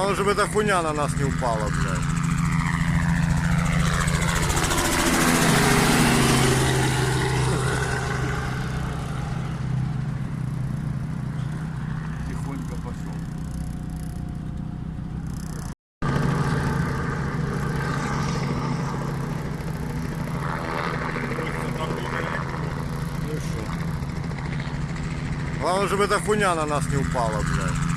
Главное, чтобы эта хуйня на нас не упала, блядь. Тихонько пошел. Главное, чтобы эта хуйня на нас не упала, блядь.